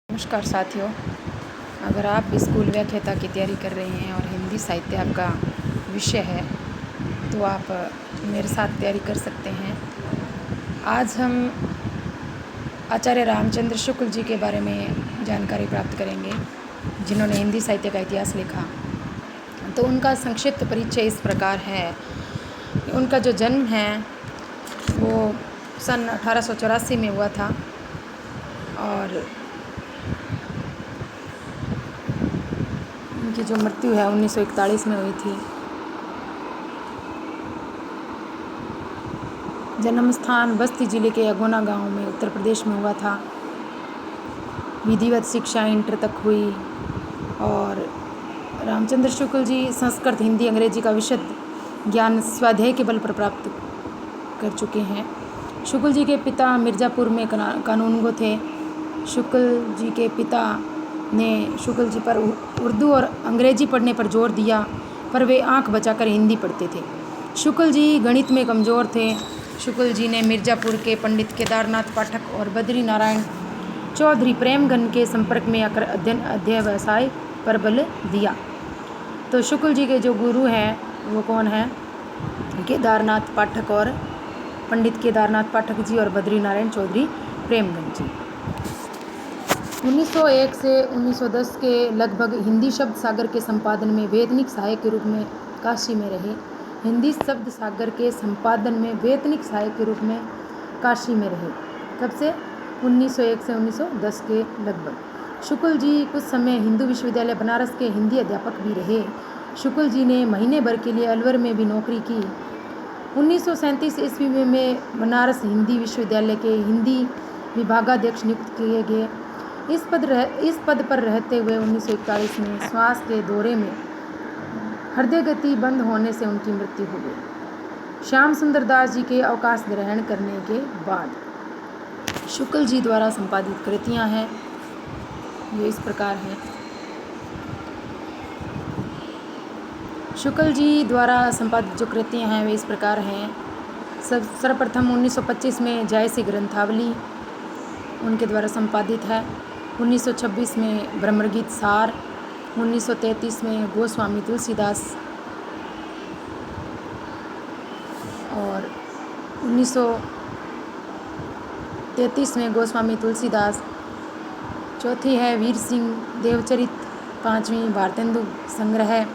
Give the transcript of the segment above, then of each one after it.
नमस्कार साथियों, अगर आप भी स्कूल व्याख्याता की तैयारी कर रहे हैं और हिंदी साहित्य आपका विषय है तो आप मेरे साथ तैयारी कर सकते हैं। आज हम आचार्य रामचंद्र शुक्ल जी के बारे में जानकारी प्राप्त करेंगे, जिन्होंने हिंदी साहित्य का इतिहास लिखा। तो उनका संक्षिप्त परिचय इस प्रकार है। उनका जो जन्म है वो सन 1884 में हुआ था और उनकी जो मृत्यु है 1941 में हुई थी। जन्म स्थान बस्ती जिले के अगोना गांव में उत्तर प्रदेश में हुआ था। विधिवत शिक्षा इंटर तक हुई और रामचंद्र शुक्ल जी संस्कृत, हिंदी, अंग्रेजी का विशद ज्ञान स्वाध्याय के बल पर प्राप्त कर चुके हैं। शुक्ल जी के पिता मिर्ज़ापुर में कानूनगो थे। शुक्ल जी के पिता ने शुक्ल जी पर उर्दू और अंग्रेजी पढ़ने पर जोर दिया, पर वे आंख बचाकर हिंदी पढ़ते थे। शुक्ल जी गणित में कमज़ोर थे। शुक्ल जी ने मिर्ज़ापुर के पंडित केदारनाथ पाठक और बद्री नारायण चौधरी प्रेमगन के संपर्क में आकर अध्यवसाय पर बल दिया। तो शुक्ल जी के जो गुरु हैं वो कौन हैं? केदारनाथ पाठक और पंडित केदारनाथ पाठक जी और बद्री नारायण चौधरी प्रेमगन जी। 1901 से 1910 के लगभग हिंदी शब्द सागर के संपादन में वैतनिक सहायक के रूप में काशी में रहे। हिंदी शब्द सागर के संपादन में वैतनिक सहायक के रूप में काशी में रहे। कब से? 1901 से 1910 के लगभग। शुक्ल जी कुछ समय हिंदू विश्वविद्यालय बनारस के हिंदी अध्यापक भी रहे। शुक्ल जी ने महीने भर के लिए अलवर में भी नौकरी की। 1937 ईस्वी में बनारस हिंदी विश्वविद्यालय के हिंदी विभागाध्यक्ष नियुक्त किए गए। इस पद पर रहते हुए 1941 में श्वास के दौरे में हृदय गति बंद होने से उनकी मृत्यु हो गई। श्याम सुंदर दास जी के अवकाश ग्रहण करने के बाद शुक्ल जी द्वारा संपादित कृतियां हैं, ये इस प्रकार हैं। शुक्ल जी द्वारा संपादित जो कृतियां हैं वे इस प्रकार हैं। सर्वप्रथम 1925 में जायसी ग्रंथावली उनके द्वारा संपादित है। 1926 में ब्रह्मगीत सार, 1933 में गोस्वामी तुलसीदास और 1933 में गोस्वामी तुलसीदास। चौथी है वीर सिंह देवचरित, पांचवी भारतेंदु संग्रह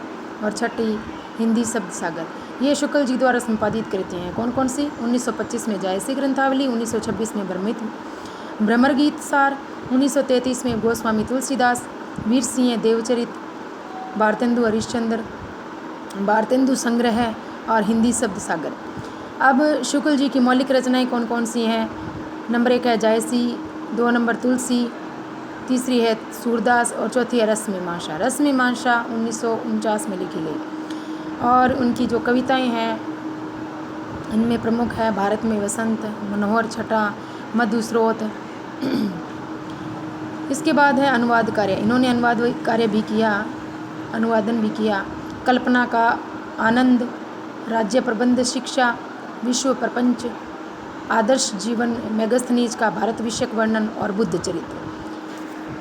और छठी हिंदी शब्द सागर। ये शुक्ल जी द्वारा संपादित कृतियां हैं। कौन कौन सी? 1925 में जायसी ग्रंथावली, 1926 में ब्रह्मगीत सार, 1933 में गोस्वामी तुलसीदास, वीर सिंह देवचरित, भारतेंदु हरिश्चंद्र, भारतेंदु संग्रह और हिंदी शब्द सागर। अब शुक्ल जी की मौलिक रचनाएं कौन कौन सी हैं? नंबर 1 है जायसी, 2 नंबर तुलसी, तीसरी है सूरदास और चौथी है रसमीमांसा। रसमीमांसा 1949 में लिखी गई। और उनकी जो कविताएं हैं इनमें प्रमुख है भारत में वसंत, मनोहर छटा, मधुस्रोत। इसके बाद है अनुवाद कार्य। इन्होंने अनुवाद कार्य भी किया, अनुवादन भी किया। कल्पना का आनंद, राज्य प्रबंध शिक्षा, विश्व प्रपंच, आदर्श जीवन, मेगस्थनीज का भारत विषयक वर्णन और बुद्ध चरित्र।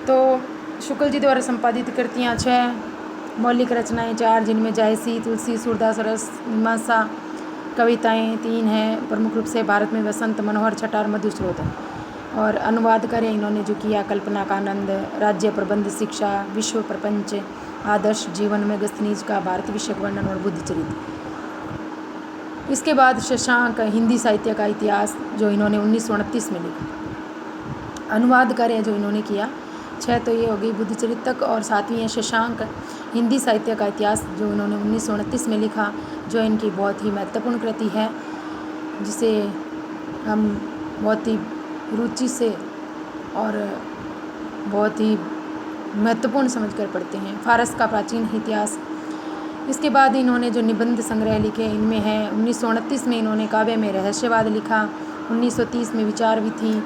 तो शुक्ल जी द्वारा संपादित कृतियाँ 6, मौलिक रचनाएं 4, जिनमें जायसी, तुलसी, सूरदास, रसमीमांसा। कविताएं 3 हैं, प्रमुख रूप से भारत में वसंत, मनोहर छटा और मधुस्रोत। और अनुवाद कार्य इन्होंने जो किया कल्पना का आनंद, राज्य प्रबंध शिक्षा, विश्व प्रपंच, आदर्श जीवन, मेगस्थनीज का भारत विषयक वर्णन और बुद्ध चरित्र। इसके बाद शशांक, हिंदी साहित्य का इतिहास, जो इन्होंने 1929 में लिखा। अनुवाद कार्य जो इन्होंने किया 6, तो ये हो गई बुद्ध चरित्र तक। और 7वीं है शशांक, हिंदी साहित्य का इतिहास, जो इन्होंने 1929 में लिखा, जो इनकी बहुत ही महत्वपूर्ण कृति है, जिसे हम बहुत ही रुचि से और बहुत ही महत्वपूर्ण समझकर पढ़ते हैं। फारस का प्राचीन इतिहास। इसके बाद इन्होंने जो निबंध संग्रह लिखे इनमें है 1929 में इन्होंने काव्य में रहस्यवाद लिखा, 1930 में विचार विधि,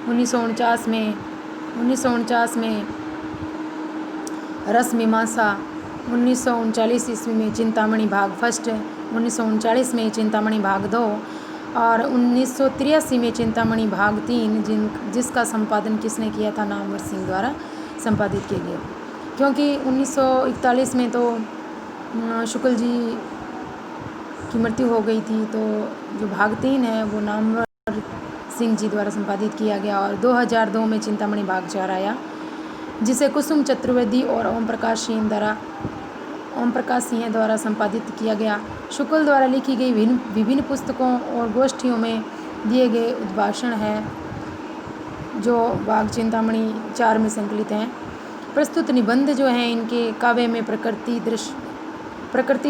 1949 में रसमीमांसा, 1939 ईस्वी में चिंतामणि भाग फर्स्ट, 1939 में चिंतामणि भाग 2 और 1983 में चिंतामणि भाग 3 जिसका संपादन किसने किया था? नामवर सिंह द्वारा संपादित किया गया। क्योंकि 1941 में तो शुक्ल जी की मृत्यु हो गई थी, तो जो भाग 3 है वो नामवर सिंह जी द्वारा संपादित किया गया। और 2002 में चिंतामणि भाग 4 आया, जिसे कुसुम चतुर्वेदी और ओम प्रकाश सिंह द्वारा संपादित किया गया। शुक्ल द्वारा लिखी गई विभिन्न पुस्तकों और गोष्ठियों में दिए गए उद्भाषण हैं जो भाग चिंतामणि 4 में संकलित हैं। प्रस्तुत निबंध जो हैं इनके काव्य में प्रकृति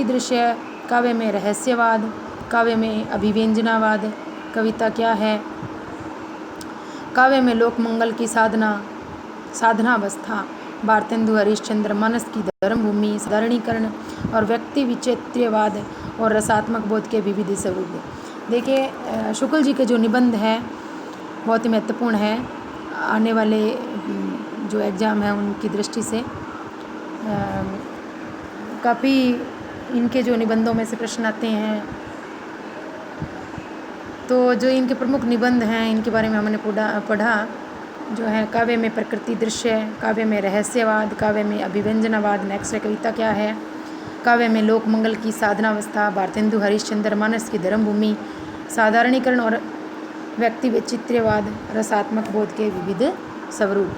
दृश्य, काव्य में रहस्यवाद, काव्य में अभिव्यंजनावाद, कविता क्या है, काव्य में लोकमंगल की साधनावस्था, भारतेंदु हरिश्चंद्र, मानस की धर्मभूमि, साधारणीकरण और व्यक्ति विचित्र्यवाद और रसात्मक बोध के विविध स्वरूप। देखिए शुक्ल जी के जो निबंध हैं बहुत ही महत्वपूर्ण है आने वाले जो एग्ज़ाम है उनकी दृष्टि से। काफ़ी इनके जो निबंधों में से प्रश्न आते हैं। तो जो इनके प्रमुख निबंध हैं इनके बारे में हमने पढ़ा जो है काव्य में प्रकृति दृश्य, काव्य में रहस्यवाद, काव्य में अभिव्यंजनावाद, नेक्स्ट है कविता क्या है, काव्य में लोकमंगल की साधनावस्था, भारतेंदु हरिश्चंद्र, मानस की धर्मभूमि, साधारणीकरण और व्यक्ति विचित्र्यवाद, रसात्मक बोध के विविध स्वरूप।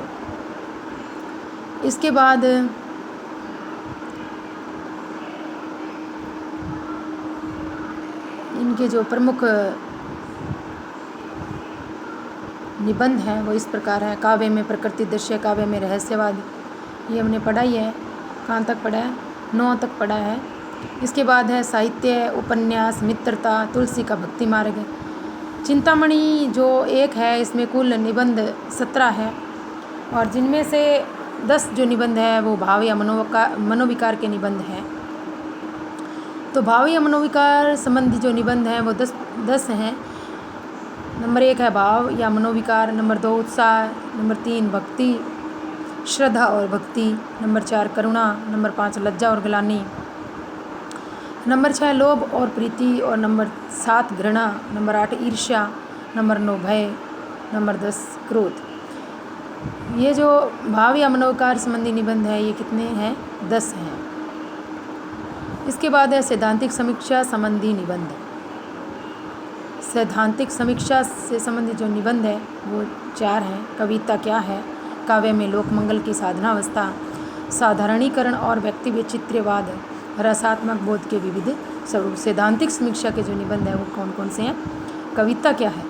इसके बाद इनके जो प्रमुख निबंध हैं वो इस प्रकार है। काव्य में प्रकृति दृश्य, काव्य में रहस्यवाद, ये हमने पढ़ा ही है। कहाँ तक पढ़ा है? 9 तक पढ़ा है। इसके बाद है साहित्य, उपन्यास, मित्रता, तुलसी का भक्ति मार्ग। चिंतामणि जो एक है इसमें कुल निबंध 17 है और जिनमें से 10 जो निबंध है वो भाव या मनोविकार के निबंध हैं। तो भाव या मनोविकार संबंधी जो निबंध हैं वो 10 हैं। नंबर 1 है भाव या मनोविकार, नंबर 2 उत्साह, नंबर 3 भक्ति, श्रद्धा और भक्ति, नंबर 4 करुणा, नंबर 5 लज्जा और ग्लानि, नंबर 6 लोभ और प्रीति और नंबर 7 घृणा, नंबर 8 ईर्ष्या, नंबर 9 भय, नंबर 10 क्रोध। ये जो भाव या मनोविकार संबंधी निबंध है ये कितने हैं? 10 हैं। इसके बाद है सैद्धांतिक समीक्षा संबंधी निबंध। सैद्धांतिक समीक्षा से संबंधित जो निबंध है वो 4 हैं। कविता क्या है, काव्य में लोकमंगल की साधनावस्था, साधारणीकरण और व्यक्ति विचित्र्यवाद, रसात्मक बोध के विविध स्वरूप। सैद्धांतिक समीक्षा के जो निबंध हैं वो कौन कौन से हैं? कविता क्या है,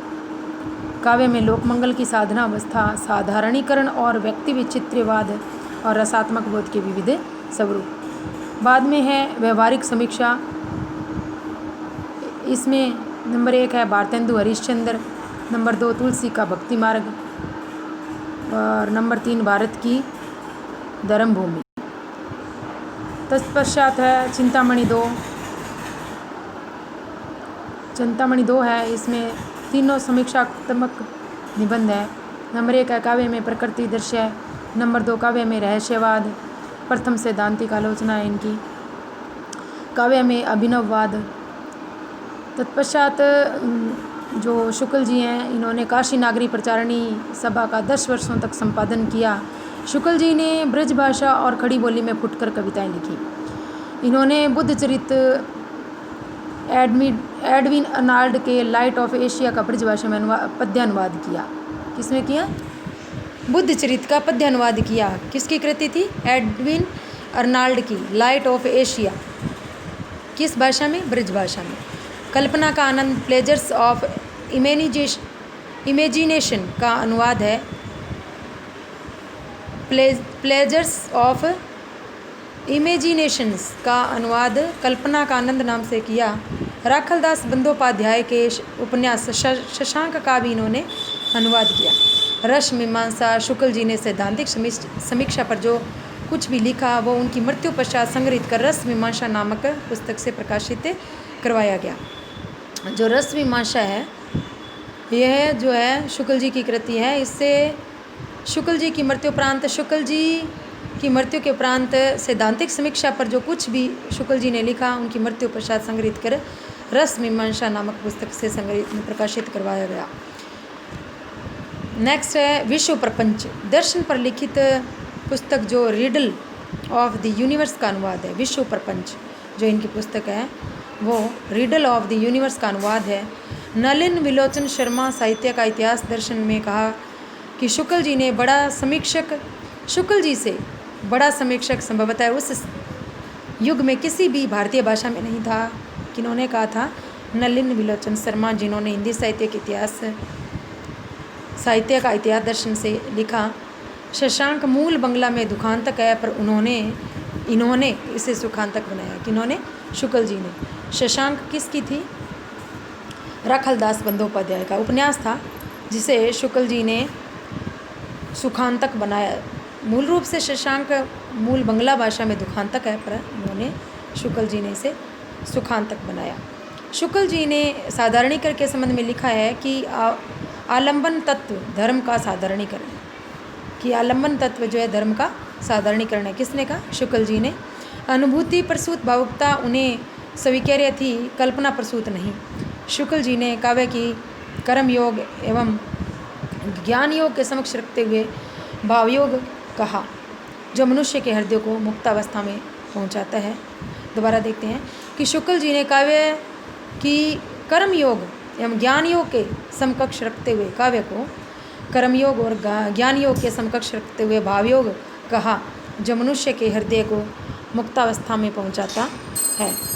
काव्य में लोकमंगल की साधनावस्था, साधारणीकरण और व्यक्ति विचित्र्यवाद और रसात्मक बोध के विविध स्वरूप। बाद में है व्यवहारिक समीक्षा। इसमें नंबर 1 है भारतेंदु हरिश्चंद्र, नंबर 2 तुलसी का भक्ति मार्ग और नंबर 3 भारत की धर्मभूमि। तत्पश्चात है चिंतामणि 2 है। इसमें तीनों समीक्षात्मक निबंध है। नंबर 1 है काव्य में प्रकृति दृश्य, नंबर 2 काव्य में रहस्यवाद, प्रथम सैद्धांतिक आलोचना है इनकी, काव्य में अभिनववाद। तत्पश्चात जो शुक्ल जी हैं इन्होंने काशी नागरी प्रचारणी सभा का 10 वर्षों तक संपादन किया। शुक्ल जी ने ब्रज भाषा और खड़ी बोली में फुटकर कविताएं लिखी। इन्होंने बुद्ध चरित एडविन अर्नाल्ड के लाइट ऑफ एशिया का ब्रज भाषा में पद्यानुवाद किया। किसमें किया? बुद्ध चरित का पद्यानुवाद किया। किसकी कृति थी? एडविन अर्नाल्ड की लाइट ऑफ एशिया। किस भाषा में? ब्रज भाषा में। कल्पना का आनंद प्लेजर्स ऑफ इमेजिनेशन का अनुवाद है। प्लेजर्स ऑफ इमेजिनेशंस का अनुवाद कल्पना का आनंद नाम से किया। राखलदास बंदोपाध्याय के उपन्यास शशांक का भी इन्होंने अनुवाद किया। रस मीमांसा, शुक्ल जी ने सैद्धांतिक समीक्षा पर जो कुछ भी लिखा वो उनकी मृत्यु पश्चात संग्रहित कर रस मीमांसा नामक पुस्तक से प्रकाशित करवाया गया। जो रस मीमांसा है यह जो है शुक्ल जी की कृति है। इससे शुक्ल जी की मृत्यु के उपरांत सैद्धांतिक समीक्षा पर जो कुछ भी शुक्ल जी ने लिखा उनकी मृत्यु पश्चात संग्रहित कर रस मीमांसा नामक पुस्तक से संग्रहित में प्रकाशित करवाया गया। नेक्स्ट है विश्व प्रपंच, दर्शन पर लिखित पुस्तक जो रिडल ऑफ द यूनिवर्स का अनुवाद है। विश्व प्रपंच जो इनकी पुस्तक है वो रिडल ऑफ द यूनिवर्स का अनुवाद है। नलिन विलोचन शर्मा साहित्य का इतिहास दर्शन में कहा कि शुक्ल जी से बड़ा समीक्षक संभवतः उस युग में किसी भी भारतीय भाषा में नहीं था। किन्होंने कहा था? नलिन विलोचन शर्मा, जिन्होंने हिंदी साहित्य का इतिहास दर्शन से लिखा। शशांक मूल बंगला में दुखांतक है, पर इन्होंने इसे सुखांतक बनाया। किन्होंने? शुक्ल जी ने। शशांक किसकी थी? राखलदास बंदोपाध्याय का उपन्यास था, जिसे शुक्ल जी ने सुखांतक बनाया। मूल रूप से शशांक मूल बंगला भाषा में दुखांतक है, पर शुक्ल जी ने इसे सुखांतक बनाया। शुक्ल जी ने साधारणीकरण के संबंध में लिखा है कि आलंबन तत्व धर्म का साधारणीकरण है, कि आलंबन तत्व जो है धर्म का साधारणीकरण है। किसने कहा? शुक्ल जी ने। अनुभूति प्रसूत भावुकता उन्हें स्वीकार्य थी, कल्पना प्रसूत नहीं। शुक्ल जी ने काव्य की कर्म योग एवं ज्ञान योग के समक्ष रखते हुए भावयोग कहा, जो मनुष्य के हृदय को मुक्तावस्था में पहुंचाता है। दोबारा देखते हैं कि शुक्ल जी ने काव्य की कर्म योग एवं ज्ञान योग के समकक्ष रखते हुए काव्य को कर्मयोग और ज्ञान योग के समकक्ष रखते हुए भावयोग कहा, जो मनुष्य के हृदय को मुक्तावस्था में पहुंचाता है।